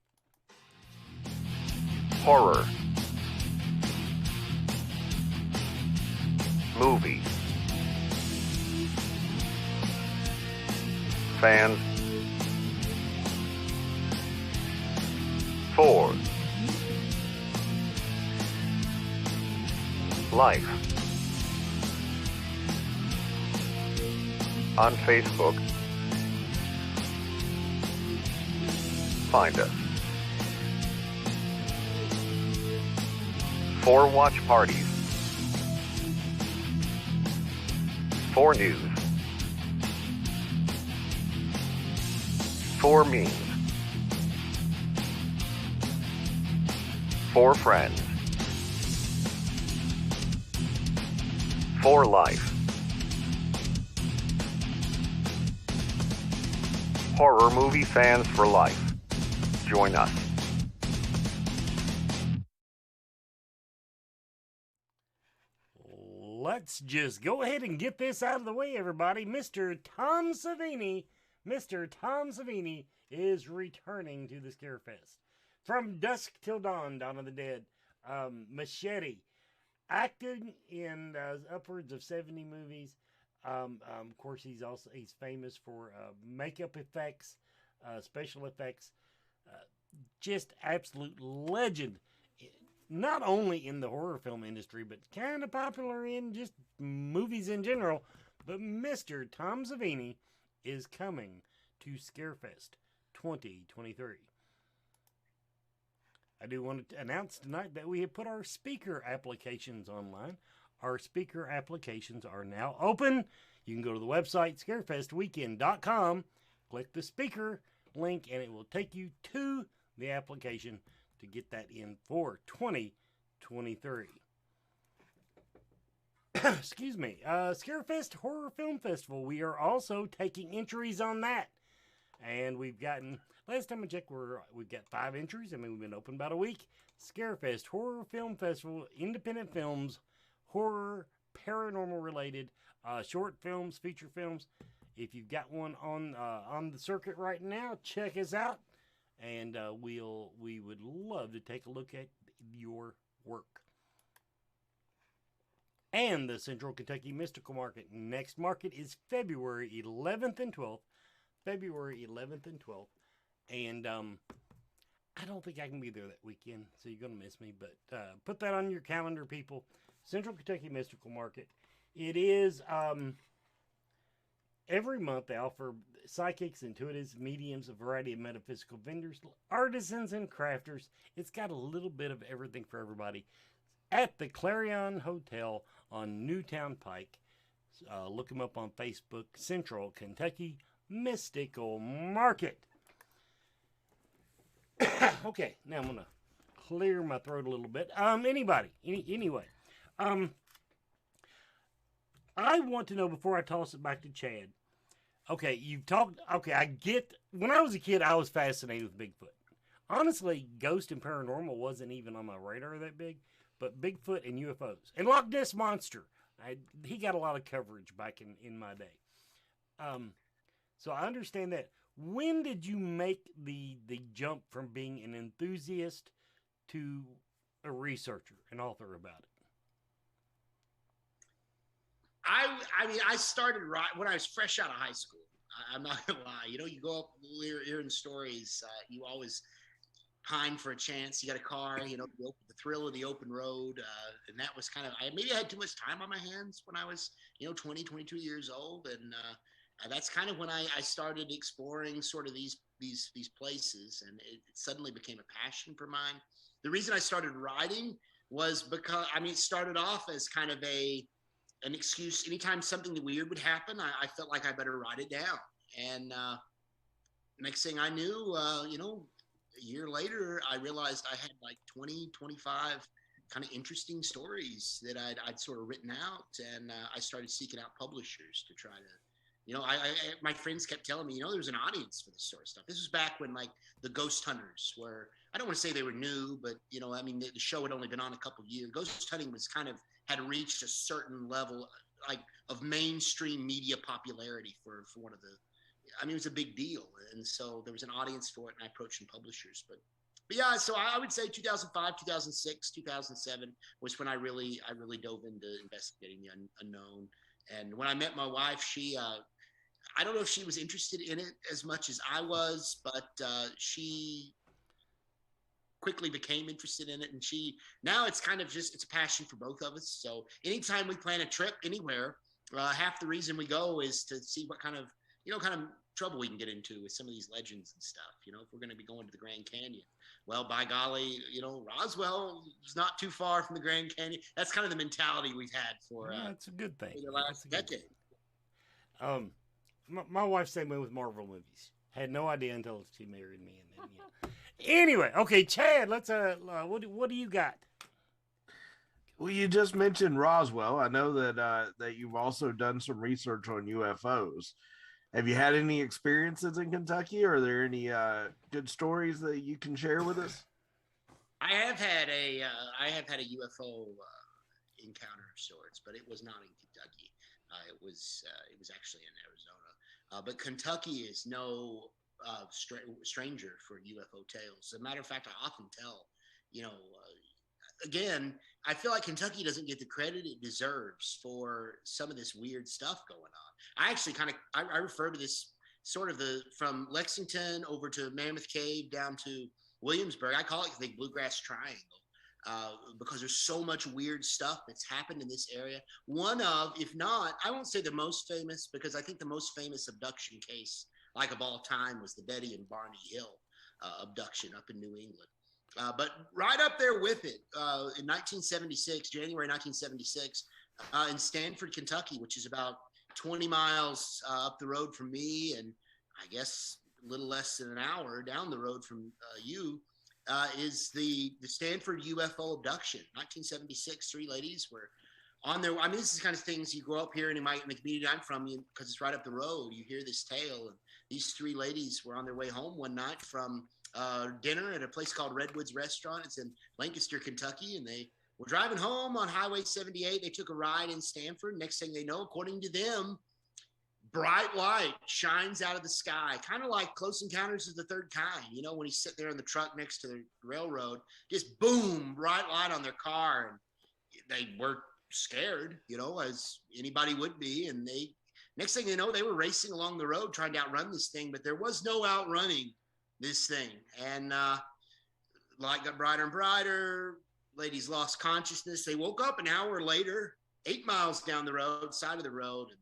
Horror. Movie. Fans. 4. Life. On Facebook. Find us. 4 watch parties. 4 news. 4 memes. 4 friends. 4 life. Horror movie fans for life. Join us. Let's just go ahead and get this out of the way, everybody. Mr. Tom Savini is returning to the Scarefest. From Dusk Till Dawn, Dawn of the Dead, Machete, acting in upwards of 70 movies. Of course, he's famous for makeup effects, special effects. Just absolute legend. Not only in the horror film industry, but kind of popular in just movies in general. But Mr. Tom Savini is coming to Scarefest 2023. I do want to announce tonight that we have put our speaker applications online. Our speaker applications are now open. You can go to the website, scarefestweekend.com, click the speaker link, and it will take you to the application to get that in for 2023. Excuse me. Scarefest Horror Film Festival. We are also taking entries on that. And we've gotten, last time I checked, we've got 5 entries. I mean, we've been open about a week. Scarefest Horror Film Festival, independent films, horror, paranormal related, short films, feature films. If you've got one on the circuit right now, check us out. And we would love to take a look at your work. And the Central Kentucky Mystical Market. Next market is February 11th and 12th. And I don't think I can be there that weekend, so you're going to miss me. But put that on your calendar, people. Central Kentucky Mystical Market. It is every month they offer psychics, intuitives, mediums, a variety of metaphysical vendors, artisans, and crafters. It's got a little bit of everything for everybody at the Clarion Hotel on Newtown Pike. Look them up on Facebook, Central Kentucky Mystical Market. Okay, now I'm going to clear my throat a little bit. Anyway. I want to know before I toss it back to Chad. Okay, you've talked. Okay, I get. When I was a kid, I was fascinated with Bigfoot. Honestly, ghost and paranormal wasn't even on my radar that big, but Bigfoot and UFOs and Loch Ness Monster. He got a lot of coverage back in my day. So I understand that. When did you make the jump from being an enthusiast to a researcher, an author about it? I mean, I started right when I was fresh out of high school. I'm not gonna lie. You know, you go up hearing stories. You always pine for a chance. You got a car. You know, the thrill of the open road. And that was kind of. Maybe I had too much time on my hands when I was, 20, 22 years old, and that's kind of when I started exploring sort of these places, and it suddenly became a passion for mine. The reason I started writing was because it started off as kind of an excuse. Anytime something weird would happen, I felt like I better write it down. And next thing I knew, a year later, I realized I had like 20, 25 kind of interesting stories that I'd sort of written out. And I started seeking out publishers to try to, my friends kept telling me, there was an audience for this sort of stuff. This was back when like the Ghost Hunters were, I don't want to say they were new, but the show had only been on a couple of years. Ghost hunting was had reached a certain level like of mainstream media popularity for one of the, it was a big deal. And so there was an audience for it, and I approached some publishers, but yeah, so I would say 2005, 2006, 2007 was when I really dove into investigating the unknown. And when I met my wife, she, I don't know if she was interested in it as much as I was, but she quickly became interested in it. And now it's kind of it's a passion for both of us. So anytime we plan a trip anywhere, half the reason we go is to see what kind of trouble we can get into with some of these legends and stuff. If we're going to be going to the Grand Canyon, well, by golly, Roswell is not too far from the Grand Canyon. That's kind of the mentality we've had for that's a good thing. The last decade. My wife's same way with Marvel movies. Had no idea until she married me, and then Anyway, okay, Chad, let's what do you got? Well, you just mentioned Roswell. I know that you've also done some research on UFOs. Have you had any experiences in Kentucky? Are there any good stories that you can share with us? I have had a UFO encounter of sorts, but it was not in Kentucky. It was actually in Arizona. But Kentucky is no stranger for UFO tales. As a matter of fact, I often tell, again, I feel like Kentucky doesn't get the credit it deserves for some of this weird stuff going on. I actually I refer to this sort of from Lexington over to Mammoth Cave down to Williamsburg. I call it the Bluegrass Triangle because there's so much weird stuff that's happened in this area. One of, if not, I won't say the most famous, because I think the most famous abduction case of all time was the Betty and Barney Hill abduction up in New England. But right up there with it, in 1976, January 1976, in Stanford, Kentucky, which is about 20 miles up the road from me, and I guess a little less than an hour down the road from you, is the Stanford UFO abduction. 1976, 3 ladies were on their. This is the kind of things you grow up here, and in the community I'm from, because it's right up the road. You hear this tale, and these 3 ladies were on their way home one night from dinner at a place called Redwoods Restaurant. It's in Lancaster, Kentucky, and they were driving home on Highway 78. They took a ride in Stanford. Next thing they know, according to them, bright light shines out of the sky, kind of like Close Encounters of the Third Kind. When he's sitting there in the truck next to the railroad, just boom, bright light on their car, and they were scared, as anybody would be. And next thing they know, they were racing along the road trying to outrun this thing, but there was no outrunning this thing. And light got brighter and brighter. Ladies lost consciousness. They woke up an hour later, 8 miles down the road, side of the road, and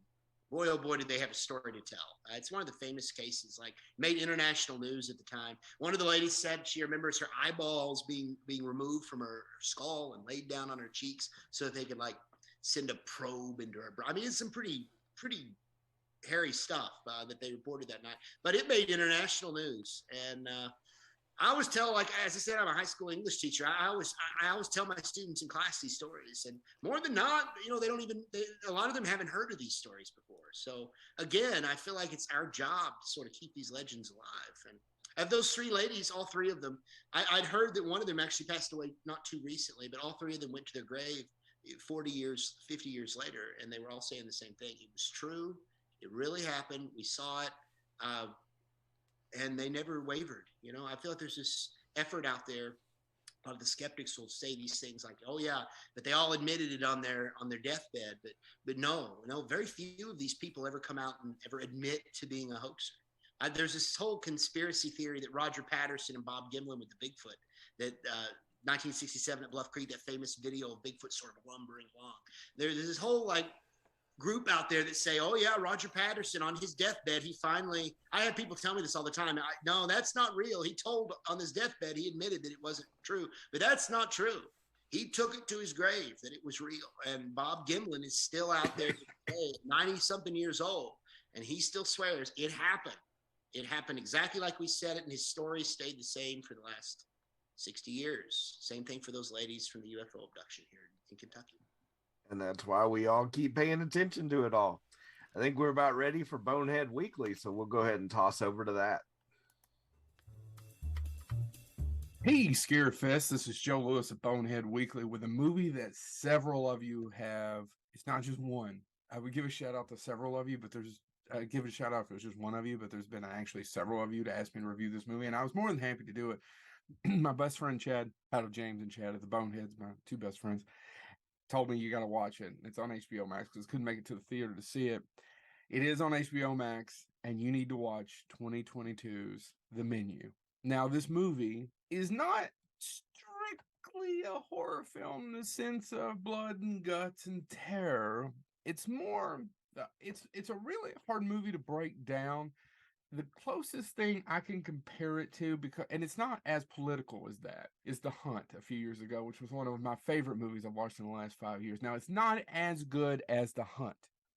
boy, oh boy, did they have a story to tell. It's one of the famous cases, made international news at the time. One of the ladies said she remembers her eyeballs being removed from her skull and laid down on her cheeks so that they could send a probe into her. It's some pretty hairy stuff that they reported that night, but it made international news. And I always tell, like, as I said, I'm a high school English teacher. I always tell my students in class these stories, and more than not, they don't even. A lot of them haven't heard of these stories before. So again, I feel like it's our job to sort of keep these legends alive. And of those three ladies, all three of them, I'd heard that one of them actually passed away not too recently, but all three of them went to their grave 40 years, 50 years later, and they were all saying the same thing. It was true. It really happened. We saw it. And they never wavered. I feel like there's this effort out there. A lot of the skeptics will say these things like, "Oh yeah," but they all admitted it on their deathbed. But no, very few of these people ever come out and ever admit to being a hoaxer. There's this whole conspiracy theory that Roger Patterson and Bob Gimlin with the Bigfoot, that 1967 at Bluff Creek, that famous video of Bigfoot sort of lumbering along. There's this whole group out there that say, "Oh yeah, Roger Patterson on his deathbed, I have people tell me this all the time. No, that's not real. He told on his deathbed, he admitted that it wasn't true, but that's not true. He took it to his grave that it was real." And Bob Gimlin is still out there today, 90 something years old, and he still swears it happened. It happened exactly like we said it, and his story stayed the same for the last 60 years. Same thing for those ladies from the UFO abduction here in Kentucky. And that's why we all keep paying attention to it all. I think we're about ready for Bonehead Weekly, so we'll go ahead and toss over to that. Hey, Scarefest. This is Joe Lewis of Bonehead Weekly with a movie that several of you have. It's not just one. I would give a shout out to several of you, but give a shout out if it was just one of you, but there's been actually several of you to ask me to review this movie, and I was more than happy to do it. My best friend Chad, out of James and Chad at the Boneheads, my two best friends, told me you got to watch it. It's on HBO Max because couldn't make it to the theater to see it. It is on HBO Max, and you need to watch 2022's The Menu. Now, this movie is not strictly a horror film in the sense of blood and guts and terror. It's more, it's a really hard movie to break down. The closest thing I can compare it to, and it's not as political as that, is The Hunt a few years ago, which was one of my favorite movies I've watched in the last 5 years. Now, it's not as good as The Hunt.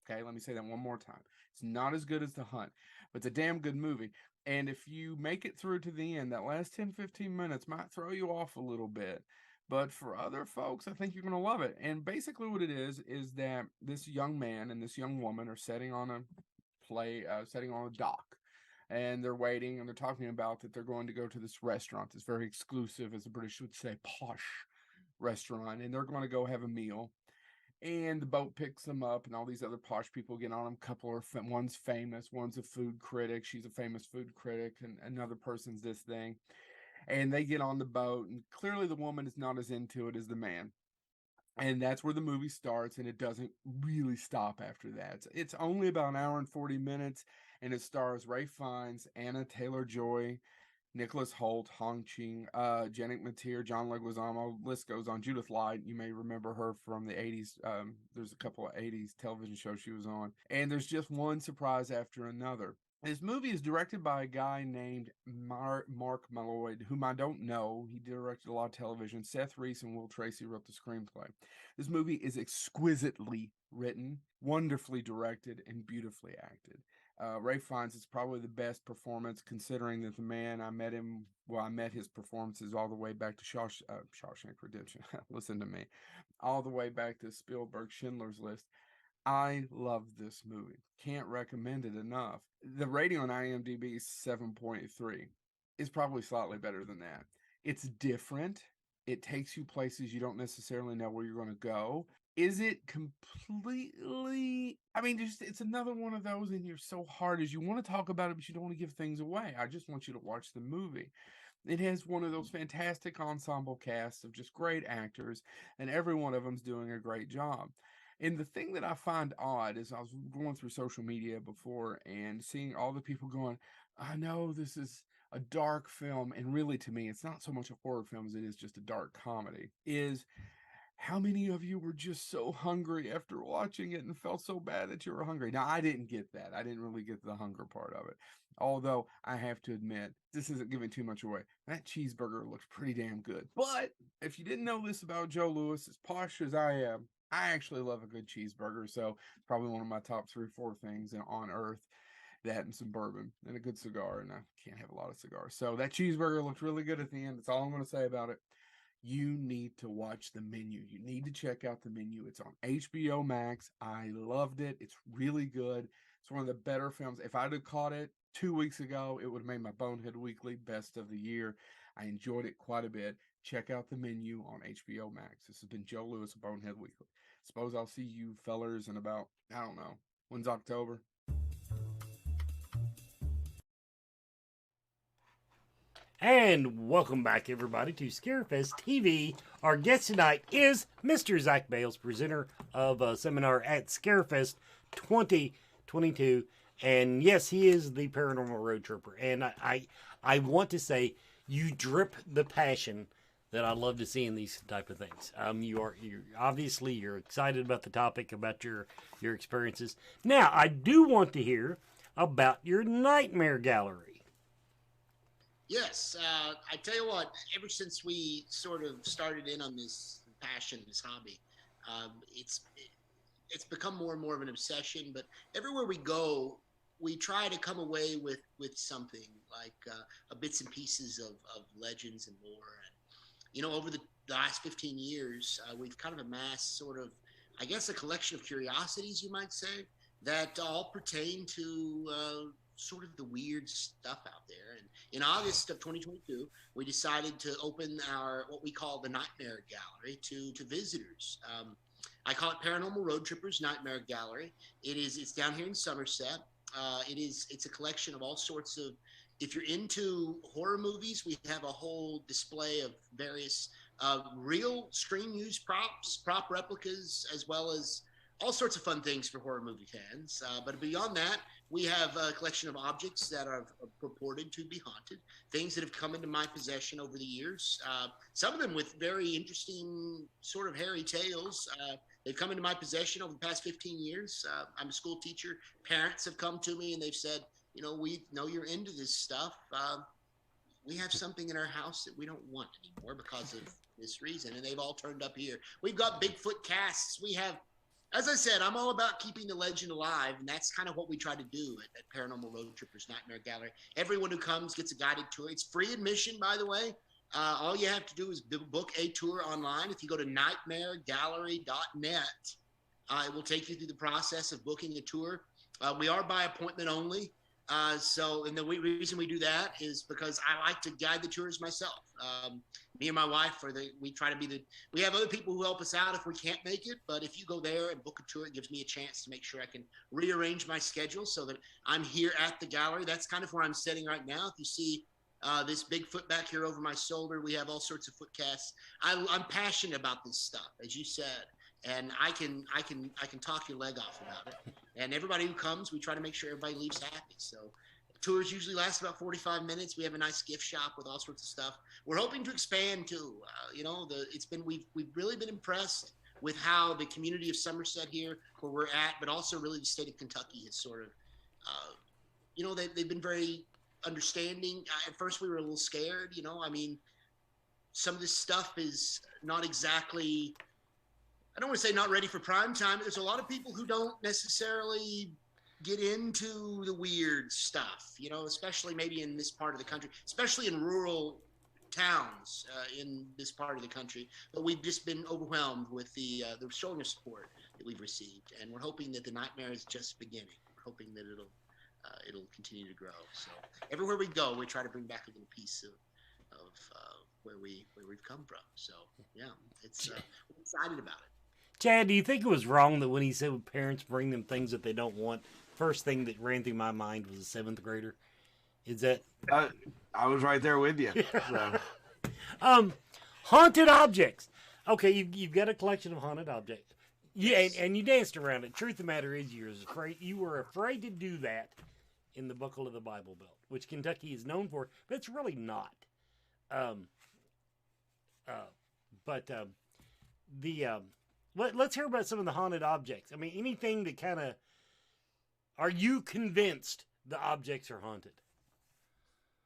Okay, let me say that one more time. It's not as good as The Hunt, but it's a damn good movie. And if you make it through to the end, that last 10, 15 minutes might throw you off a little bit. But for other folks, I think you're going to love it. And basically what it is that this young man and this young woman are sitting on a dock. And they're waiting, and they're talking about that they're going to go to this restaurant. It's very exclusive, as the British would say, posh restaurant. And they're going to go have a meal. And the boat picks them up, and all these other posh people get on them. One's famous, one's a food critic. She's a famous food critic, and another person's this thing. And they get on the boat, and clearly the woman is not as into it as the man. And that's where the movie starts, and it doesn't really stop after that. It's only about an hour and 40 minutes, and it stars Ray Fiennes, Anna Taylor-Joy, Nicholas Hoult, Hong Ching, Janet Mateer, John Leguizamo. List goes on. Judith Light, you may remember her from the 80s. There's a couple of 80s television shows she was on. And there's just one surprise after another. This movie is directed by a guy named Mark Malloy, whom I don't know. He directed a lot of television. Seth Reese and Will Tracy wrote the screenplay. This movie is exquisitely written, wonderfully directed, and beautifully acted. Ray Fiennes is probably the best performance, considering that the man, I met his performances all the way back to Shawshank Redemption. Listen to me. All the way back to Spielberg's Schindler's List. I love this movie. Can't recommend it enough. The rating on IMDb is 7.3. It's probably slightly better than that. It's different. It takes you places you don't necessarily know where you're going to go. Is it completely... it's another one of those, and you're so hard as you want to talk about it, but you don't want to give things away. I just want you to watch the movie. It has one of those fantastic ensemble casts of just great actors, and every one of them's doing a great job. And the thing that I find odd is I was going through social media before and seeing all the people going, I know this is a dark film, and really to me, it's not so much a horror film as it is just a dark comedy, is how many of you were just so hungry after watching it and felt so bad that you were hungry? Now, I didn't get that. I didn't really get the hunger part of it. Although, I have to admit, this isn't giving too much away. That cheeseburger looks pretty damn good. But, if you didn't know this about Joe Lewis, as posh as I am, I actually love a good cheeseburger. So, it's probably one of my top 3 or 4 things on earth. that and some bourbon and a good cigar. And I can't have a lot of cigars. So that cheeseburger looked really good at the end. That's all I'm going to say about it. You need to watch the menu. You need to check out the menu. It's on HBO Max. I loved it. It's really good. It's one of the better films. If I'd have caught it 2 weeks ago, it would have made my Bonehead Weekly best of the year. I enjoyed it quite a bit. Check out the menu on HBO Max. This has been Joe Lewis of Bonehead Weekly. Suppose I'll see you fellers in about, I don't know, when's October? And welcome back, everybody, to Scarefest TV. Our guest tonight is Mr. Zach Bales, presenter of a seminar at Scarefest 2022. And yes, he is the paranormal road tripper. And I want to say, you drip the passion that I love to see in these type of things. You're obviously you're excited about the topic, about your experiences. Now, I do want to hear about your nightmare gallery. Yes, I tell you what. Ever since we sort of started in on this passion, this hobby, it's become more and more of an obsession. But everywhere we go, we try to come away with something like bits and pieces of legends and lore. And over the last 15 years, we've kind of amassed sort of, I guess, a collection of curiosities, you might say, that all pertain to sort of the weird stuff out there. And in August of 2022, we decided to open our what we call the Nightmare Gallery to visitors. I call it Paranormal Road Trippers Nightmare Gallery. It's down here in Somerset. It's a collection of all sorts of. If you're into horror movies, we have a whole display of various real screen used prop replicas, as well as all sorts of fun things for horror movie fans. But beyond that, we have a collection of objects that are purported to be haunted, things that have come into my possession over the years, some of them with very interesting sort of hairy tales. They've come into my possession over the past 15 years. I'm a school teacher. Parents have come to me and they've said, we know you're into this stuff. We have something in our house that we don't want anymore because of this reason. And they've all turned up here. We've got Bigfoot casts. We have, as I said, I'm all about keeping the legend alive, and that's kind of what we try to do at Paranormal Road Trippers Nightmare Gallery. Everyone who comes gets a guided tour. It's free admission, by the way. All you have to do is book a tour online. If you go to nightmaregallery.net, it will take you through the process of booking a tour. We are by appointment only. And the reason we do that is because I like to guide the tours myself. Me and my wife we have other people who help us out if we can't make it. But if you go there and book a tour, it gives me a chance to make sure I can rearrange my schedule so that I'm here at the gallery. That's kind of where I'm sitting right now. If you see this Bigfoot back here over my shoulder, we have all sorts of foot casts. I'm passionate about this stuff, as you said. And I can talk your leg off about it. And everybody who comes, we try to make sure everybody leaves happy. So tours usually last about 45 minutes. We have a nice gift shop with all sorts of stuff. We're hoping to expand too. We've really been impressed with how the community of Somerset here, where we're at, but also really the state of Kentucky has sort of, they've been very understanding. At first we were a little scared, some of this stuff is not exactly, I don't want to say not ready for prime time. There's a lot of people who don't necessarily get into the weird stuff, especially maybe in this part of the country, especially in rural towns in this part of the country. But we've just been overwhelmed with the showing of support that we've received, and we're hoping that the nightmare is just beginning. We're hoping that it'll continue to grow. So everywhere we go, we try to bring back a little piece of where we've come from. So yeah, we're excited about it. Chad, do you think it was wrong that when he said parents bring them things that they don't want, first thing that ran through my mind was a seventh grader? Is that? I was right there with you. So. Haunted objects. Okay, you've got a collection of haunted objects. Yeah, and you danced around it. Truth of the matter is, you were afraid to do that in the Buckle of the Bible Belt, which Kentucky is known for, but it's really not. Let's hear about some of the haunted objects. I mean, anything that kind of, are you convinced the objects are haunted?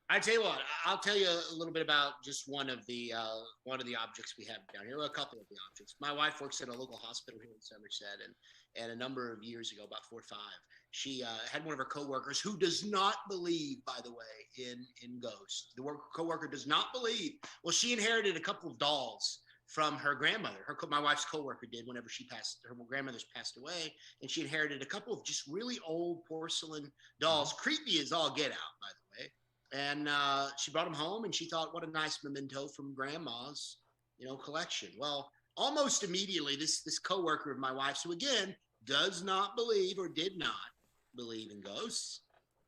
I tell you what, I'll tell you a little bit about just one of the objects we have down here. Well, a couple of the objects. My wife works at a local hospital here in Somerset, and a number of years ago, about 4 or 5, she had one of her coworkers who does not believe, by the way, in ghosts. The coworker does not believe. Well, she inherited a couple of dolls from her grandmother. My wife's coworker did whenever her grandmother's passed away, and she inherited a couple of just really old porcelain dolls, creepy as all get out, by the way. And she brought them home, and she thought, what a nice memento from grandma's, collection. Well, almost immediately, this coworker of my wife's, who again does not believe or did not believe in ghosts,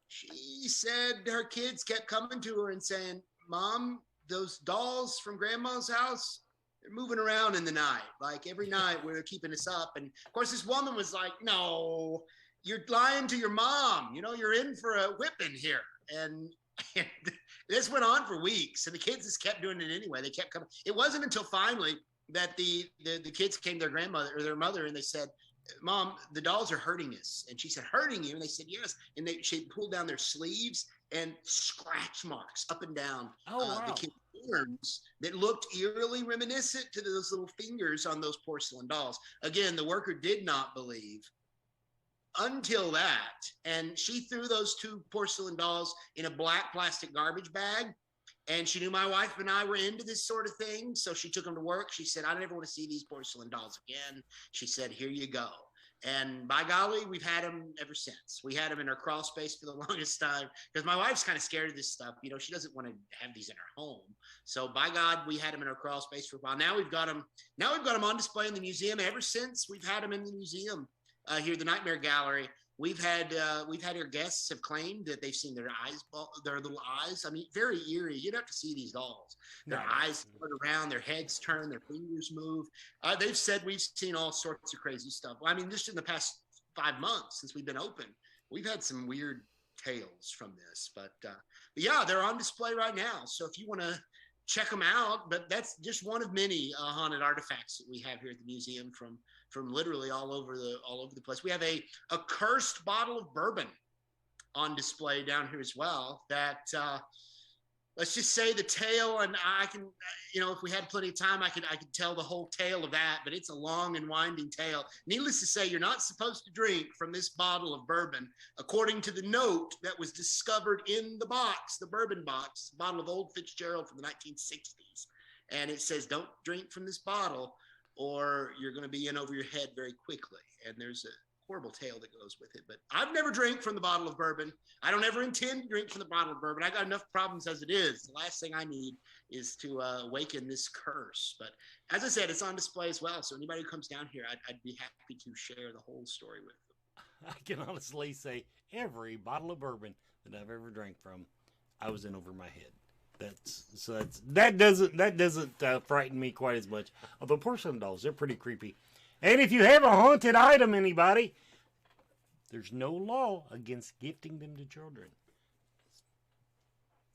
she said her kids kept coming to her and saying, Mom, those dolls from grandma's house, they're moving around in the night. Like every night we're keeping us up. And of course, this woman was like, no, you're lying to your mom. You're in for a whipping here. And this went on for weeks. And the kids just kept doing it anyway. They kept coming. It wasn't until finally that the kids came to their grandmother or their mother and they said, Mom, the dolls are hurting us. And she said, hurting you? And they said, yes. And she pulled down their sleeves and scratch marks up and down the kids' arms that looked eerily reminiscent to those little fingers on those porcelain dolls. Again, the worker did not believe until that. And she threw those 2 porcelain dolls in a black plastic garbage bag. And she knew my wife and I were into this sort of thing. So she took them to work. She said, I never want to see these porcelain dolls again. She said, here you go. And by golly, we've had them ever since. We had them in our crawl space for the longest time because my wife's kind of scared of this stuff. She doesn't want to have these in her home. So by God, we had them in our crawl space for a while. Now we've got them on display in the museum. Ever since we've had them in the museum here at the Nightmare Gallery. We've had our guests have claimed that they've seen their little eyes. I mean, very eerie. You'd have to see these dolls. Their eyes turn around, their heads turn, their fingers move. They've said we've seen all sorts of crazy stuff. I mean, just in the past 5 months since we've been open, we've had some weird tales from this. But yeah, they're on display right now. So if you want to check them out, but that's just one of many haunted artifacts that we have here at the museum from literally all over the place. We have a cursed bottle of bourbon on display down here as well that let's just say the tale, and I can, if we had plenty of time, I could tell the whole tale of that, but it's a long and winding tale. Needless to say, you're not supposed to drink from this bottle of bourbon, according to the note that was discovered in the box, the bourbon box, bottle of Old Fitzgerald from the 1960s. And it says, don't drink from this bottle or you're going to be in over your head very quickly. And there's a horrible tale that goes with it. But I've never drank from the bottle of bourbon. I don't ever intend to drink from the bottle of bourbon. I got enough problems as it is. The last thing I need is to awaken this curse. But as I said, it's on display as well. So anybody who comes down here, I'd be happy to share the whole story with them. I can honestly say every bottle of bourbon that I've ever drank from, I was in over my head. That doesn't frighten me quite as much. Although porcelain dolls, they're pretty creepy. And if you have a haunted item, anybody, there's no law against gifting them to children.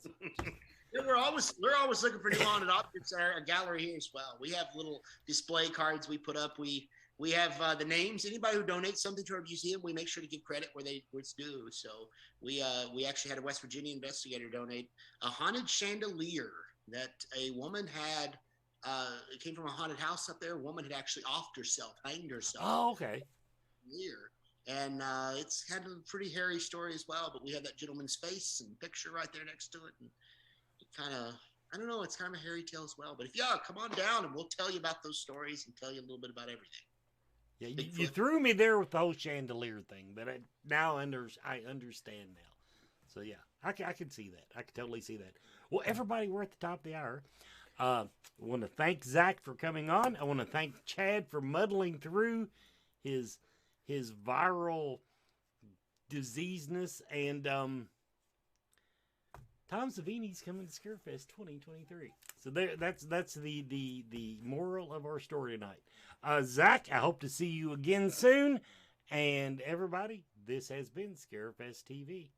Yeah, we're always looking for new haunted objects at our gallery here as well. We have little display cards we put up. We have the names. Anybody who donates something to our museum, we make sure to give credit where it's due. So we actually had a West Virginia investigator donate a haunted chandelier that a woman had. It came from a haunted house up there. A woman had actually offed herself, hanged herself. Oh, okay. And it's had a pretty hairy story as well. But we have that gentleman's face and picture right there next to it. And it kind of, I don't know, it's kind of a hairy tale as well. But come on down and we'll tell you about those stories and tell you a little bit about everything. Yeah, you threw me there with the whole chandelier thing, but I understand now. So yeah, I can see that. I can totally see that. Well, everybody, we're at the top of the hour. I want to thank Zach for coming on. I want to thank Chad for muddling through his viral diseaseness, and Tom Savini's coming to Scarefest 2023. So that's the moral of our story tonight. Zach, I hope to see you again soon. And everybody, this has been Scarefest TV.